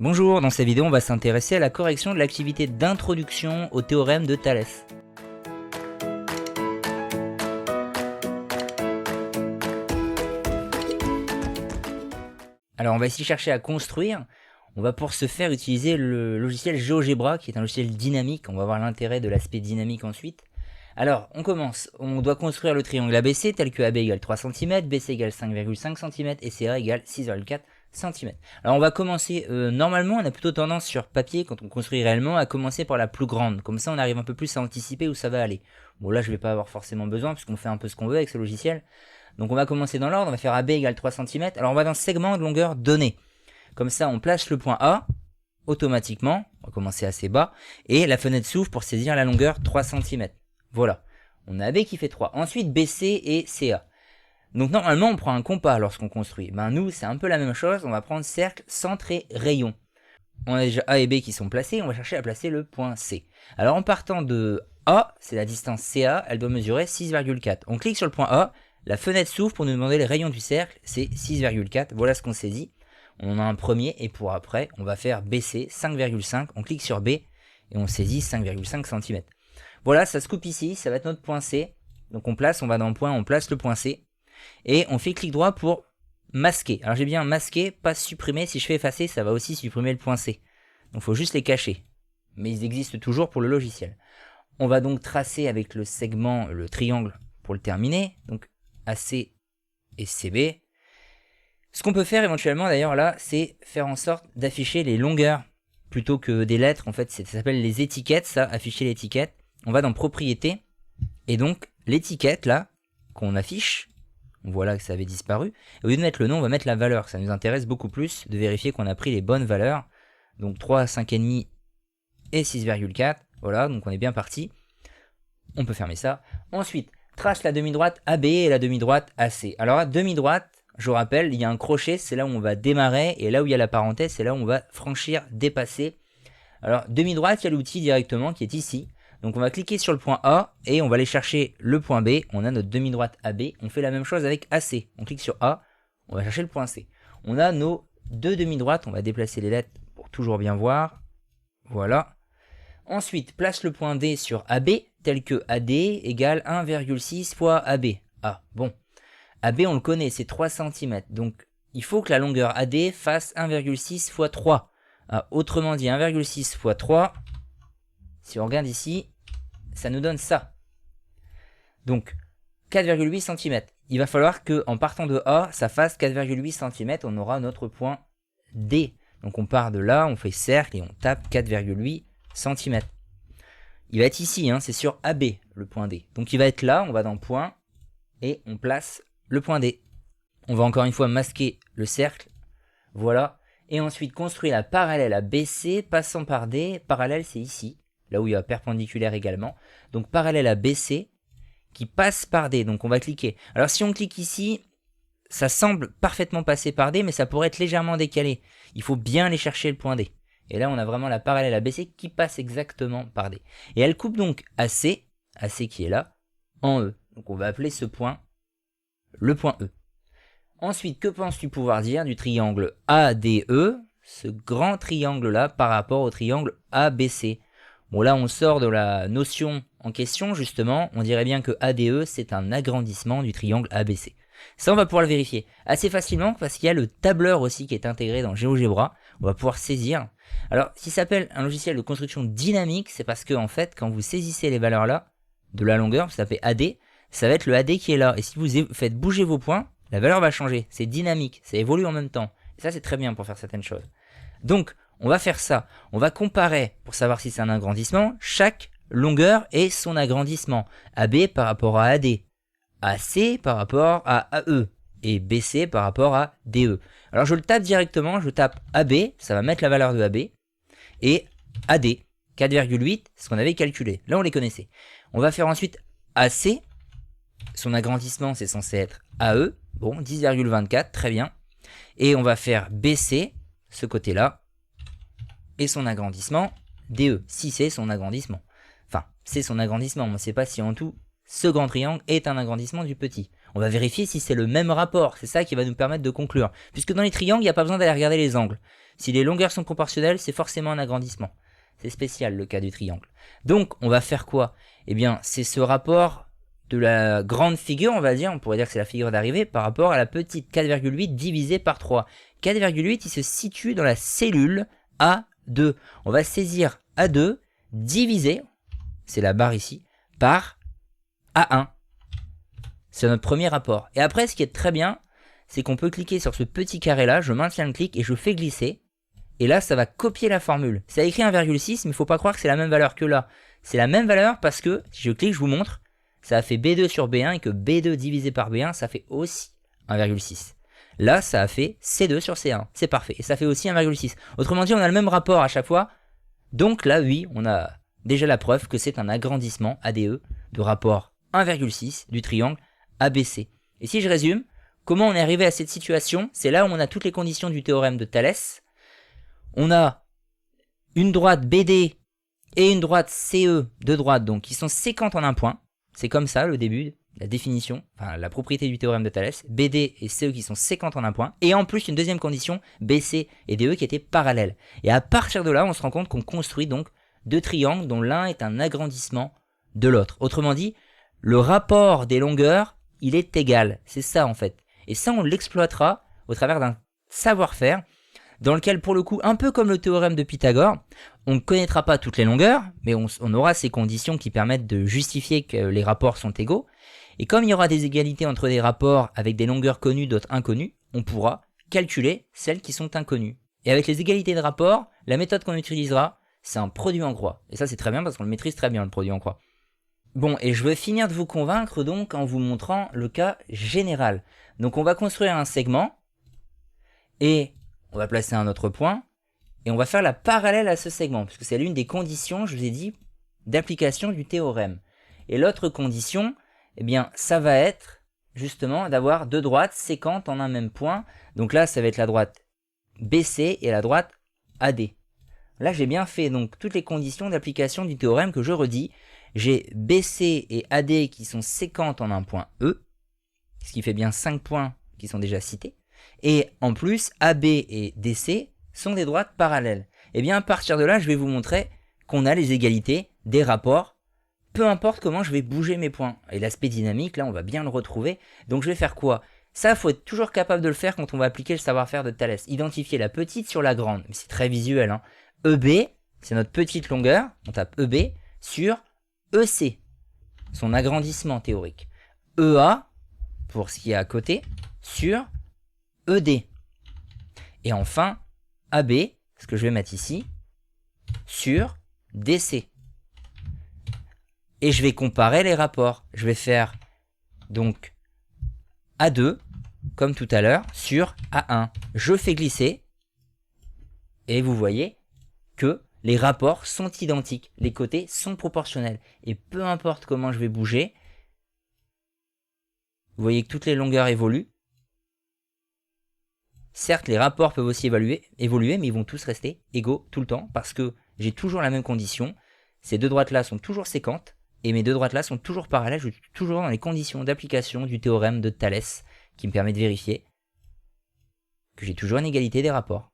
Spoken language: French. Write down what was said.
Bonjour, dans cette vidéo on va s'intéresser à la correction de l'activité d'introduction au théorème de Thalès. Alors on va ici chercher à construire, on va pour ce faire utiliser le logiciel GeoGebra qui est un logiciel dynamique, on va voir l'intérêt de l'aspect dynamique ensuite. Alors on commence, on doit construire le triangle ABC tel que AB égale 3 cm, BC égale 5,5 cm et CA égale 6,4 cm. Alors on va commencer, normalement on a plutôt tendance sur papier quand on construit réellement à commencer par la plus grande, comme ça on arrive un peu plus à anticiper où ça va aller. Bon là je vais pas avoir forcément besoin puisqu'on fait un peu ce qu'on veut avec ce logiciel. Donc on va commencer dans l'ordre, on va faire AB égale 3 cm, alors on va dans segment de longueur donné. Comme ça on place le point A, automatiquement, on va commencer assez bas, et la fenêtre s'ouvre pour saisir la longueur 3 cm. Voilà, on a AB qui fait 3. Ensuite BC et CA. Donc normalement on prend un compas lorsqu'on construit. Ben nous c'est un peu la même chose, on va prendre cercle, centre et rayon. On a déjà A et B qui sont placés, on va chercher à placer le point C. Alors en partant de A, c'est la distance CA, elle doit mesurer 6,4. On clique sur le point A, la fenêtre s'ouvre pour nous demander les rayons du cercle, c'est 6,4, voilà ce qu'on saisit. On en a un premier et pour après on va faire BC 5,5, on clique sur B et on saisit 5,5 cm. Voilà, ça se coupe ici, ça va être notre point C. Donc on va dans le point, on place le point C. Et on fait clic droit pour masquer. Alors j'ai bien masqué, pas supprimer. Si je fais effacer, ça va aussi supprimer le point C. Donc il faut juste les cacher. Mais ils existent toujours pour le logiciel. On va donc tracer avec le segment, le triangle pour le terminer. Donc AC et CB. Ce qu'on peut faire éventuellement d'ailleurs là, c'est faire en sorte d'afficher les longueurs plutôt que des lettres. En fait, ça s'appelle les étiquettes, ça, afficher l'étiquette. On va dans propriétés. Et donc l'étiquette là, qu'on affiche, on voit là que ça avait disparu. Et au lieu de mettre le nom, on va mettre la valeur. Ça nous intéresse beaucoup plus de vérifier qu'on a pris les bonnes valeurs. Donc 3, 5,5 et 6,4. Voilà, donc on est bien parti. On peut fermer ça. Ensuite, trace la demi-droite AB et la demi-droite AC. Alors la demi-droite, je vous rappelle, il y a un crochet, c'est là où on va démarrer. Et là où il y a la parenthèse, c'est là où on va franchir, dépasser. Alors demi-droite, il y a l'outil directement qui est ici. Donc on va cliquer sur le point A et on va aller chercher le point B. On a notre demi-droite AB. On fait la même chose avec AC. On clique sur A, on va chercher le point C. On a nos deux demi-droites. On va déplacer les lettres pour toujours bien voir. Voilà. Ensuite, place le point D sur AB tel que AD égale 1,6 fois AB. Ah, bon. AB, on le connaît, c'est 3 cm. Donc il faut que la longueur AD fasse 1,6 fois 3. Ah, autrement dit, 1,6 fois 3... Si on regarde ici, ça nous donne ça. Donc 4,8 cm. Il va falloir qu'en partant de A, ça fasse 4,8 cm. On aura notre point D. Donc on part de là, on fait cercle et on tape 4,8 cm. Il va être ici, hein, c'est sur AB le point D. Donc il va être là, on va dans point et on place le point D. On va encore une fois masquer le cercle. Voilà. Et ensuite construire la parallèle à BC passant par D. Parallèle c'est ici. Là où il y a perpendiculaire également. Donc parallèle à BC qui passe par D. Donc on va cliquer. Alors si on clique ici, ça semble parfaitement passer par D, mais ça pourrait être légèrement décalé. Il faut bien aller chercher le point D. Et là on a vraiment la parallèle à BC qui passe exactement par D. Et elle coupe donc AC qui est là, en E. Donc on va appeler ce point le point E. Ensuite, que penses-tu pouvoir dire du triangle ADE, ce grand triangle là par rapport au triangle ABC? Bon là on sort de la notion en question justement, on dirait bien que ADE c'est un agrandissement du triangle ABC. Ça on va pouvoir le vérifier assez facilement parce qu'il y a le tableur aussi qui est intégré dans GeoGebra, on va pouvoir saisir. Alors si ça s'appelle un logiciel de construction dynamique, c'est parce que en fait quand vous saisissez les valeurs là, de la longueur, vous tapez AD, ça va être le AD qui est là. Et si vous faites bouger vos points, la valeur va changer, c'est dynamique, ça évolue en même temps. Et ça c'est très bien pour faire certaines choses. Donc on va faire ça, on va comparer, pour savoir si c'est un agrandissement, chaque longueur et son agrandissement. AB par rapport à AD, AC par rapport à AE, et BC par rapport à DE. Alors je le tape directement, je tape AB, ça va mettre la valeur de AB, et AD, 4,8, ce qu'on avait calculé. Là on les connaissait. On va faire ensuite AC, son agrandissement c'est censé être AE, bon 10,24, très bien. Et on va faire BC, ce côté-là, et son agrandissement DE, si c'est son agrandissement. Enfin, c'est son agrandissement, on ne sait pas si en tout, ce grand triangle est un agrandissement du petit. On va vérifier si c'est le même rapport, c'est ça qui va nous permettre de conclure. Puisque dans les triangles, il n'y a pas besoin d'aller regarder les angles. Si les longueurs sont proportionnelles, c'est forcément un agrandissement. C'est spécial le cas du triangle. Donc, on va faire quoi? Eh bien, c'est ce rapport de la grande figure, on va dire, on pourrait dire que c'est la figure d'arrivée, par rapport à la petite 4,8 divisé par 3. 4,8, il se situe dans la cellule A2. On va saisir A2 divisé, c'est la barre ici, par A1. C'est notre premier rapport. Et après, ce qui est très bien, c'est qu'on peut cliquer sur ce petit carré là, je maintiens le clic et je fais glisser. Et là, ça va copier la formule. Ça écrit 1,6, mais il ne faut pas croire que c'est la même valeur que là. C'est la même valeur parce que, si je clique, je vous montre, ça a fait B2 sur B1 et que B2 divisé par B1, ça fait aussi 1,6. Là, ça a fait C2 sur C1. C'est parfait. Et ça fait aussi 1,6. Autrement dit, on a le même rapport à chaque fois. Donc là, oui, on a déjà la preuve que c'est un agrandissement ADE de rapport 1,6 du triangle ABC. Et si je résume, comment on est arrivé à cette situation? C'est là où on a toutes les conditions du théorème de Thalès. On a une droite BD et une droite CE, deux droites donc qui sont séquentes en un point. C'est comme ça le début, la définition, enfin la propriété du théorème de Thalès. BD et CE qui sont séquentes en un point. Et en plus une deuxième condition, BC et DE qui étaient parallèles. Et à partir de là, on se rend compte qu'on construit donc deux triangles dont l'un est un agrandissement de l'autre. Autrement dit, le rapport des longueurs, il est égal. C'est ça en fait. Et ça, on l'exploitera au travers d'un savoir-faire dans lequel, pour le coup, un peu comme le théorème de Pythagore, on ne connaîtra pas toutes les longueurs, mais on aura ces conditions qui permettent de justifier que les rapports sont égaux. Et comme il y aura des égalités entre des rapports avec des longueurs connues, d'autres inconnues, on pourra calculer celles qui sont inconnues. Et avec les égalités de rapport, la méthode qu'on utilisera, c'est un produit en croix. Et ça, c'est très bien parce qu'on le maîtrise très bien, le produit en croix. Bon, et je vais finir de vous convaincre donc en vous montrant le cas général. Donc on va construire un segment, et on va placer un autre point, et on va faire la parallèle à ce segment, puisque c'est l'une des conditions, je vous ai dit, d'application du théorème. Et l'autre condition, eh bien, ça va être justement d'avoir deux droites séquentes en un même point. Donc là, ça va être la droite BC et la droite AD. Là, j'ai bien fait donc toutes les conditions d'application du théorème que je redis. J'ai BC et AD qui sont séquentes en un point E, ce qui fait bien 5 points qui sont déjà cités. Et en plus, AB et DC sont des droites parallèles. Et bien à partir de là, je vais vous montrer qu'on a les égalités des rapports, peu importe comment je vais bouger mes points. Et l'aspect dynamique, là, on va bien le retrouver. Donc je vais faire quoi? Ça, il faut être toujours capable de le faire quand on va appliquer le savoir-faire de Thalès. Identifier la petite sur la grande. Mais c'est très visuel, hein. EB, c'est notre petite longueur. On tape EB sur EC, son agrandissement théorique. EA, pour ce qui est à côté, sur ED. Et enfin, AB, ce que je vais mettre ici, sur DC. Et je vais comparer les rapports. Je vais faire donc A2, comme tout à l'heure, sur A1. Je fais glisser, et vous voyez que les rapports sont identiques. Les côtés sont proportionnels. Et peu importe comment je vais bouger, vous voyez que toutes les longueurs évoluent. Certes, les rapports peuvent aussi évoluer, mais ils vont tous rester égaux tout le temps, parce que j'ai toujours la même condition. Ces deux droites-là sont toujours séquentes, et mes deux droites-là sont toujours parallèles. Je suis toujours dans les conditions d'application du théorème de Thalès, qui me permet de vérifier que j'ai toujours une égalité des rapports.